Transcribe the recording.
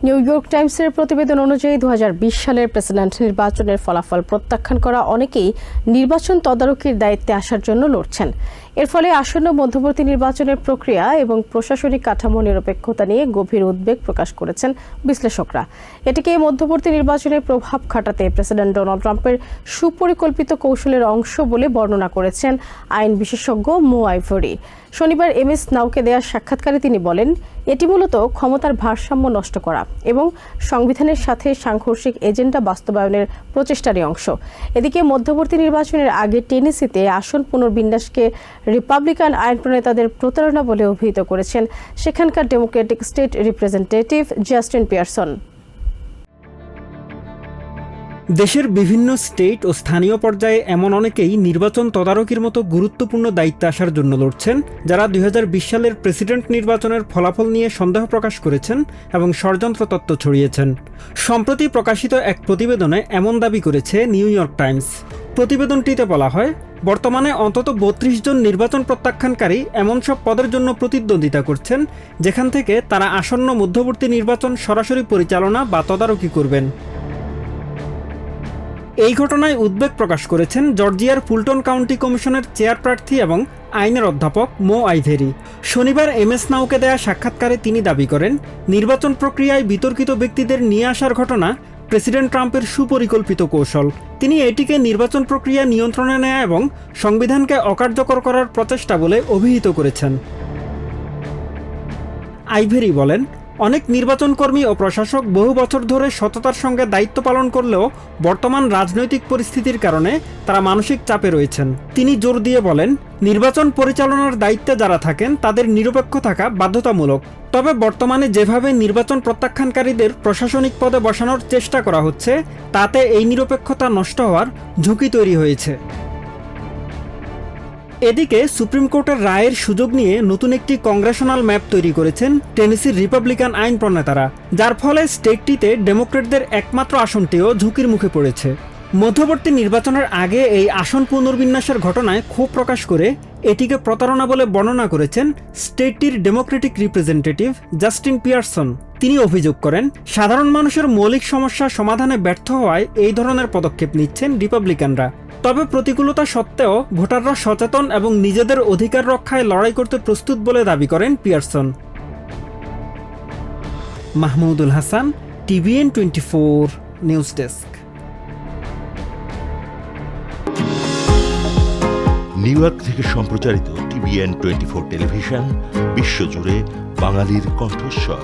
New York টাইমসের প্রতিবেদন অনুযায়ী 2020 সালের প্রেসিডেন্ট নির্বাচনের ফলাফল প্রত্যাখ্যান করা অনেকেই নির্বাচন তদারকির দায়িত্বে আসার জন্য লড়ছেন। এর ফলে আসন্ন মধ্যবর্তী নির্বাচনের প্রক্রিয়া এবং প্রশাসনিক কাঠামো নিরপেক্ষতা নিয়ে গভীর উদ্বেগ প্রকাশ করেছেন বিশ্লেষকরা। এটিকে মধ্যবর্তী নির্বাচনের প্রভাব খাটাতে প্রেসিডেন্ট ডোনাল্ড ট্রাম্পের সুপরিকল্পিত কৌশলের অংশ বলে বর্ণনা করেছেন আইন বিশেষজ্ঞ মো আইভরি। শনিবার এমএস নাউকে দেওয়া সাক্ষাৎকারে তিনি বলেন, এটি মূলত ক্ষমতার ভারসাম্য নষ্ট করা এবং সংবিধানের সাথে সাংঘর্ষিক এজেন্ডা বাস্তবায়নের প্রচেষ্টারই অংশ। এদিকে মধ্যবর্তী নির্বাচনের আগে টেনেসিতে আসন পুনর্বিন্যাসকে রিপাবলিকান আইন প্রণেতাদের প্রতারণা বলে অভিহিত করেছেন সেখানকার Democratic state representative Justin Pearson. দেশের বিভিন্ন স্টেট ও স্থানীয় পর্যায়ে এমন অনেকেই নির্বাচন তদারকির মতো গুরুত্বপূর্ণ দায়িত্বে আসার জন্য লড়ছেন, যারা 2020 সালের প্রেসিডেন্ট নির্বাচনের ফলাফল নিয়ে সন্দেহ প্রকাশ করেছেন এবং ষড়যন্ত্র তত্ত্ব ছড়িয়েছেন। সম্প্রতি প্রকাশিত এক প্রতিবেদনে এমন দাবি করেছে নিউ ইয়র্ক টাইমস। প্রতিবেদনটিতে বলা হয়, বর্তমানে অন্তত 32 জন নির্বাচন প্রত্যাখ্যানকারী এমন সব পদের জন্য প্রতিদ্বন্দ্বিতা করছেন, যেখান থেকে তারা আসন্ন মধ্যবর্তী নির্বাচন সরাসরি পরিচালনা বা তদারকি করবেন। এই ঘটনায় উদ্বেগ প্রকাশ করেছেন জর্জিয়ার ফুলটন কাউন্টি কমিশনের চেয়ার প্রার্থী এবং আইনের অধ্যাপক মো আইভেরি। শনিবার এমএস নাউকে দেয়া সাক্ষাৎকারে তিনি দাবি করেন, নির্বাচন প্রক্রিয়ায় বিতর্কিত ব্যক্তিদের নিয়ে আসার ঘটনা প্রেসিডেন্ট ট্রাম্পের সুপরিকল্পিত কৌশল। তিনি এটিকে নির্বাচন প্রক্রিয়া নিয়ন্ত্রণে নেয়া এবং সংবিধানকে অকার্যকর করার প্রচেষ্টা বলে অভিহিত করেছেন। আইভেরি বলেন, অনেক নির্বাচন কর্মী ও প্রশাসক বহু বছর ধরে সততার সঙ্গে দায়িত্ব পালন করলেও বর্তমান রাজনৈতিক পরিস্থিতির কারণে তারা মানসিক চাপে রয়েছেন। তিনি জোর দিয়ে বলেন, নির্বাচন পরিচালনার দায়িত্বে যারা থাকেন তাদের নিরপেক্ষ থাকা বাধ্যতামূলক। তবে বর্তমানে যেভাবে নির্বাচন প্রত্যাখ্যানকারীদের প্রশাসনিক পদে বসানোর চেষ্টা করা হচ্ছে, তাতে এই নিরপেক্ষতা নষ্ট হওয়ার ঝুঁকি তৈরি হয়েছে। এদিকে সুপ্রিম কোর্টের রায়ের সুযোগ নিয়ে নতুন একটি কংগ্রেশনাল ম্যাপ তৈরি করেছেন টেনেসির রিপাবলিকান আইন প্রণেতারা, যার ফলে স্টেটটিতে ডেমোক্রেটদের একমাত্র আসনটিও ঝুঁকির মুখে পড়েছে। মধ্যবর্তী নির্বাচনের আগে এই আসন পুনর্বিন্যাসের ঘটনায় ক্ষোভ প্রকাশ করে এটিকে প্রতারণা বলে বর্ণনা করেছেন স্টেটটির ডেমোক্রেটিক রিপ্রেজেন্টেটিভ জাস্টিন পিয়ারসন। তিনি অভিযোগ করেন, সাধারণ মানুষের মৌলিক সমস্যা সমাধানে ব্যর্থ হওয়ায় এই ধরনের পদক্ষেপ নিচ্ছেন রিপাবলিকানরা। তবে প্রতিকূলতা সত্ত্বেও ভোটাররা সচেতন এবং নিজেদের অধিকার রক্ষায় লড়াই করতে প্রস্তুত বলে দাবি করেন Pearson. Mahmudul Hasan, TVN 24 news desk. New York থেকে সম্প্রচারিত TVN 24 টেলিভিশন বিশ্বজুড়ে বাঙালির কণ্ঠস্বর।